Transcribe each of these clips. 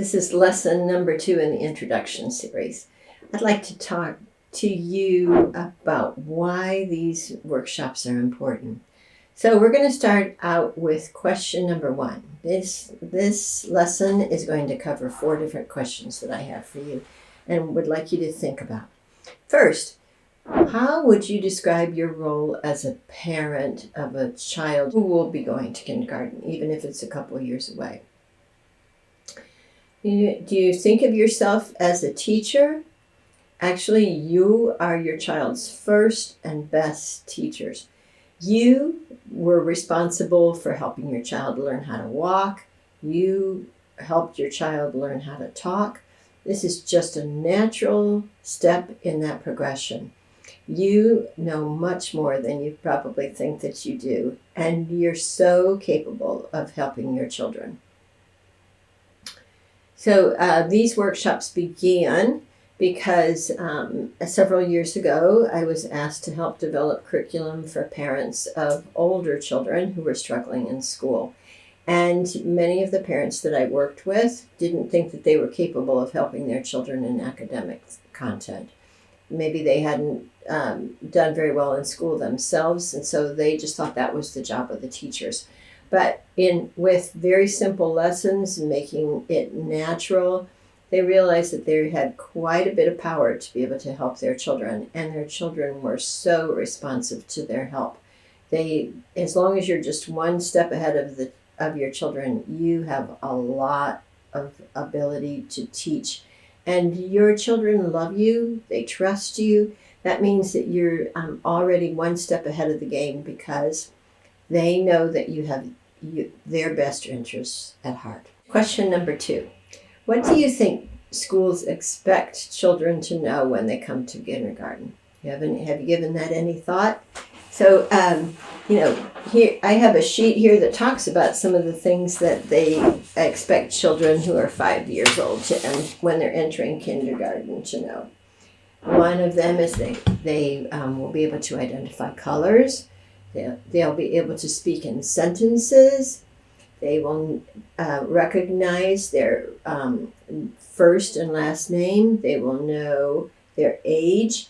This is lesson number 2 in the introduction series. I'd like to talk to you about why these workshops are important. So we're going to start out with question number 1. This lesson is going to cover 4 different questions that I have for you and would like you to think about. First, how would you describe your role as a parent of a child who will be going to kindergarten, even if it's a couple of years away? Do you think of yourself as a teacher? Actually, you are your child's first and best teachers. You were responsible for helping your child learn how to walk. You helped your child learn how to talk. This is just a natural step in that progression. You know much more than you probably think that you do, and you're so capable of helping your children. So these workshops began because several years ago I was asked to help develop curriculum for parents of older children who were struggling in school. And many of the parents that I worked with didn't think that they were capable of helping their children in academic content. Maybe they hadn't done very well in school themselves, and so they just thought that was the job of the teachers. But with very simple lessons and making it natural, they realized that they had quite a bit of power to be able to help their children, and their children were so responsive to their help. As long as you're just one step ahead of your children, you have a lot of ability to teach. And your children love you, they trust you. That means that you're already one step ahead of the game because they know that you have their best interests at heart. Question number 2. What do you think schools expect children to know when they come to kindergarten? Have you given that any thought? So, here I have a sheet here that talks about some of the things that they expect children who are 5 years old when they're entering kindergarten to know. One of them is they will be able to identify colors. They'll be able to speak in sentences. They will recognize their first and last name. They will know their age.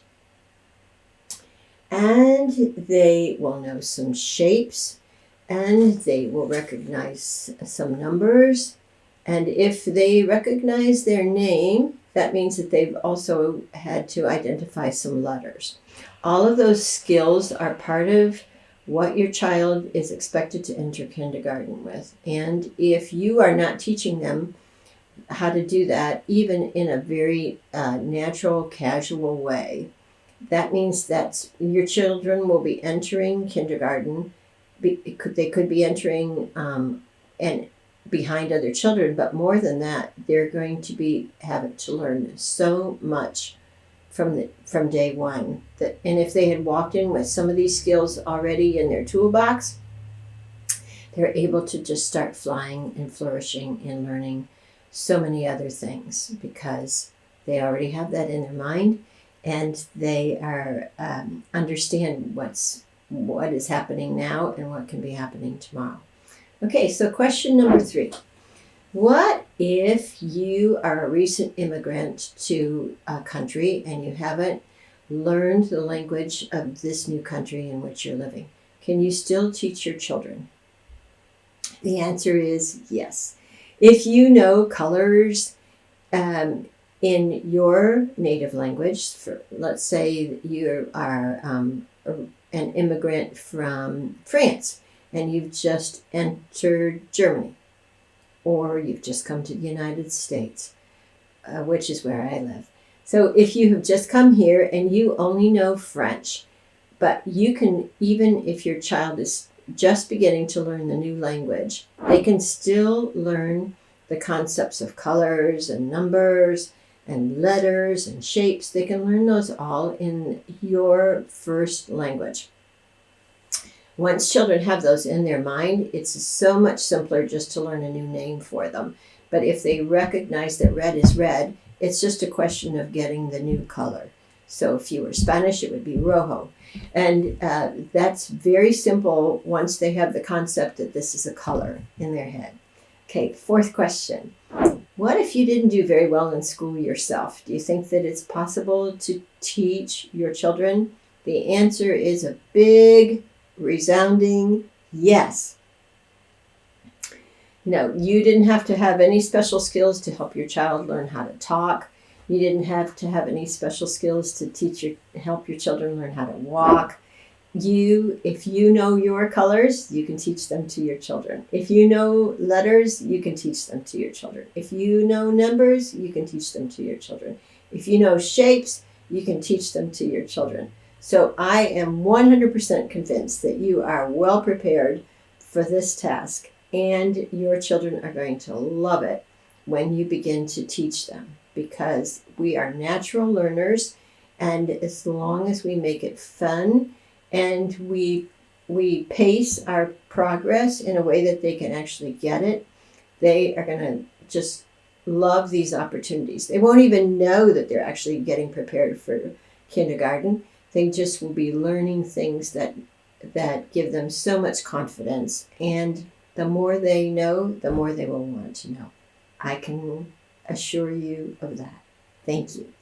And they will know some shapes. And they will recognize some numbers. And if they recognize their name, that means that they've also had to identify some letters. All of those skills are part of what your child is expected to enter kindergarten with. And if you are not teaching them how to do that, even in a very natural, casual way, that means that your children will be entering kindergarten. They could be entering and behind other children, but more than that, they're going to be having to learn so much from day one. And if they had walked in with some of these skills already in their toolbox, they're able to just start flying and flourishing and learning so many other things because they already have that in their mind and they are understand what is happening now and what can be happening tomorrow. Okay, so question number 3. What if you are a recent immigrant to a country and you haven't learned the language of this new country in which you're living? Can you still teach your children? The answer is yes. If you know colors in your native language, let's say you are an immigrant from France and you've just entered Germany, or you've just come to the United States, which is where I live. So if you have just come here and you only know French, but you can, even if your child is just beginning to learn the new language, they can still learn the concepts of colors and numbers and letters and shapes. They can learn those all in your first language. Once children have those in their mind, it's so much simpler just to learn a new name for them. But if they recognize that red is red, it's just a question of getting the new color. So if you were Spanish, it would be rojo. And that's very simple once they have the concept that this is a color in their head. Okay, 4th question. What if you didn't do very well in school yourself? Do you think that it's possible to teach your children? The answer is a big, resounding yes. No, you didn't have to have any special skills to help your child learn how to talk. You didn't have to have any special skills to help your children learn how to walk. If you know your colors, you can teach them to your children. If you know letters, you can teach them to your children. If you know numbers, you can teach them to your children. If you know shapes, you can teach them to your children. So I am 100% convinced that you are well prepared for this task, and your children are going to love it when you begin to teach them, because we are natural learners, and as long as we make it fun and we pace our progress in a way that they can actually get it, they are going to just love these opportunities. They won't even know that they're actually getting prepared for kindergarten. They just will be learning things that give them so much confidence, and the more they know, the more they will want to know. I can assure you of that. Thank you.